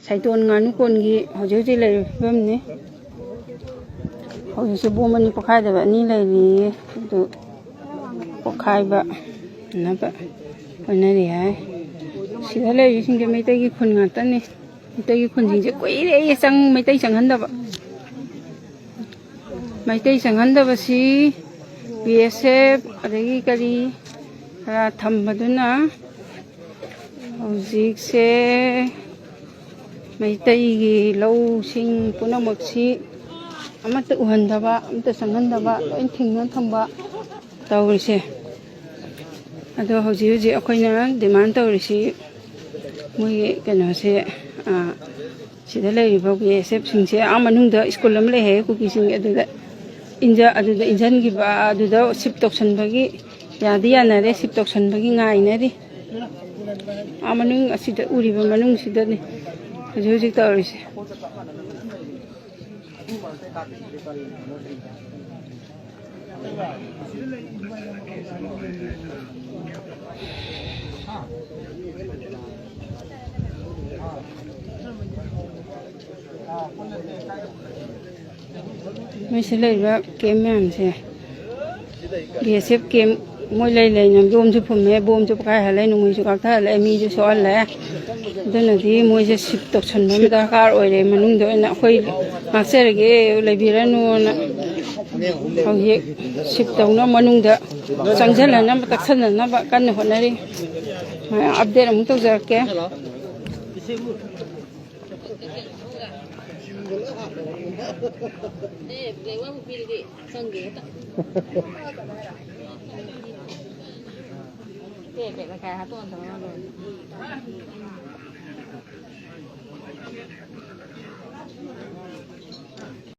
ꯁꯩꯇꯣꯟ ꯉꯥꯅꯨꯀꯣꯟꯒꯤ ꯍꯧꯖꯤꯛ ꯍꯧꯖꯤꯛ ꯂꯩꯔꯤꯕ ꯐꯤꯕꯝꯅꯤ ꯍꯧꯖꯤꯛꯁꯨ ꯕꯣꯝ ꯑꯅꯤ ꯄꯣꯈꯥꯏꯗꯕ ꯑꯅꯤ ꯂꯩꯔꯤꯌꯦ ꯑꯗꯨ ꯄꯣꯈꯥꯏꯕ ꯅꯕ ꯍꯣꯠꯅꯔꯤ ꯍꯥꯏ ꯁꯤꯗ ꯂꯩꯔꯤꯁꯤꯡꯁꯦ ꯃꯩꯇꯩꯒꯤ ꯈꯨꯟ ꯉꯥꯛꯇꯅꯤ ꯃꯩꯇꯩꯒꯤ ꯈꯨꯟꯁꯤꯡꯁꯦ ꯀꯨꯏꯔꯦ ꯃꯩꯇꯩ ꯆꯪꯍꯟꯗꯕ ꯃꯩꯇꯩ ꯆꯪꯍꯟꯗꯕꯁꯤ BSF ꯑꯗꯒꯤ ꯀꯔꯤ ꯈꯔ ꯊꯝꯕꯗꯨꯅ ꯍꯧꯖꯤꯛꯁꯦ ꯃꯩꯇꯩꯒꯤ ꯂꯧꯁꯤꯡ ꯄꯨꯝꯅꯃꯛꯁꯤ ꯑꯃꯠꯇ ꯎꯍꯟꯗꯕ ꯑꯃꯠꯇ ꯆꯪꯍꯟꯗꯕ ꯂꯣꯏ ꯊꯤꯡꯅ ꯊꯝꯕ ꯇꯧꯔꯤꯁꯦ ꯑꯗꯣ ꯍꯧꯖꯤꯛ ꯍꯧꯖꯤꯛ ꯑꯩꯈꯣꯏꯅ ꯗꯤꯃꯥꯟ ꯇꯧꯔꯤꯁꯤ ꯃꯣꯏꯒꯤ ꯀꯩꯅꯣꯁꯦ ꯁꯤꯗ ꯂꯩꯔꯤꯕ BSF ꯁꯤꯡꯁꯦ ꯃꯅꯨꯡꯗ ꯁ꯭ꯀꯨꯜ ꯑꯃ ꯂꯩ ꯍꯥꯏꯌꯦ ꯀꯨꯀꯤꯁꯤꯡ ꯑꯗꯨꯗ ꯏꯟꯖꯟꯈꯤꯕ ꯑꯗꯨꯗ ꯁꯤꯞ ꯇꯧꯁꯟꯕꯒꯤ ꯌꯥꯗꯤ ꯌꯥꯅꯔꯦ ꯁꯤꯞ ꯇꯧꯁꯟꯕꯒꯤ ꯉꯥꯏꯅꯔꯤ ꯃꯅꯨꯡ ꯑꯁꯤꯗ ꯎꯔꯤꯕ ꯃꯅꯨꯡꯁꯤꯗꯅꯤ ꯍꯧꯖꯤꯛ ꯍꯧꯖꯤꯛ ꯇꯧꯔꯤꯁꯦ ꯃꯣꯏꯁꯤ ꯂꯩꯔꯤꯕ ꯀꯦꯝ ꯃꯌꯥꯝꯁꯦ BSF ꯀꯦꯝ ꯃꯣꯏ ꯂꯩꯅ ꯕꯣꯝꯁꯨ ꯐꯨꯝꯃꯦ ꯕꯣꯝꯁꯨ ꯄꯣꯈꯥꯏꯍꯜꯂꯦ ꯅꯣꯡꯃꯩꯁꯨ ꯀꯥꯞꯊꯍꯜꯂꯦ ꯃꯤꯁꯨ ꯁꯣꯛꯍꯜꯂꯦ ꯑꯗꯨꯅꯗꯤ ꯃꯣꯏꯁꯦ ꯁꯤꯞ ꯇꯧꯁꯟꯕ ꯑꯃ ꯗꯔꯀꯥꯔ ꯑꯣꯏꯔꯦ ꯃꯅꯨꯡꯗ ꯑꯣꯏꯅ ꯑꯩꯈꯣꯏ ꯉꯥꯛꯆꯔꯒꯦ ꯂꯩꯕꯤꯔꯅꯨꯅ ꯍꯧꯖꯤꯛ ꯁꯤꯞ ꯇꯧꯅ ꯃꯅꯨꯡꯗ ꯆꯪꯁꯤꯜꯍꯟꯅꯕ ꯇꯛꯁꯟꯅꯅꯕ ꯀꯟꯅ ꯍꯣꯠꯅꯔꯤ ꯑꯞꯗꯦꯠ ꯑꯃꯨꯛ ꯇꯧꯖꯔꯛꯀꯦ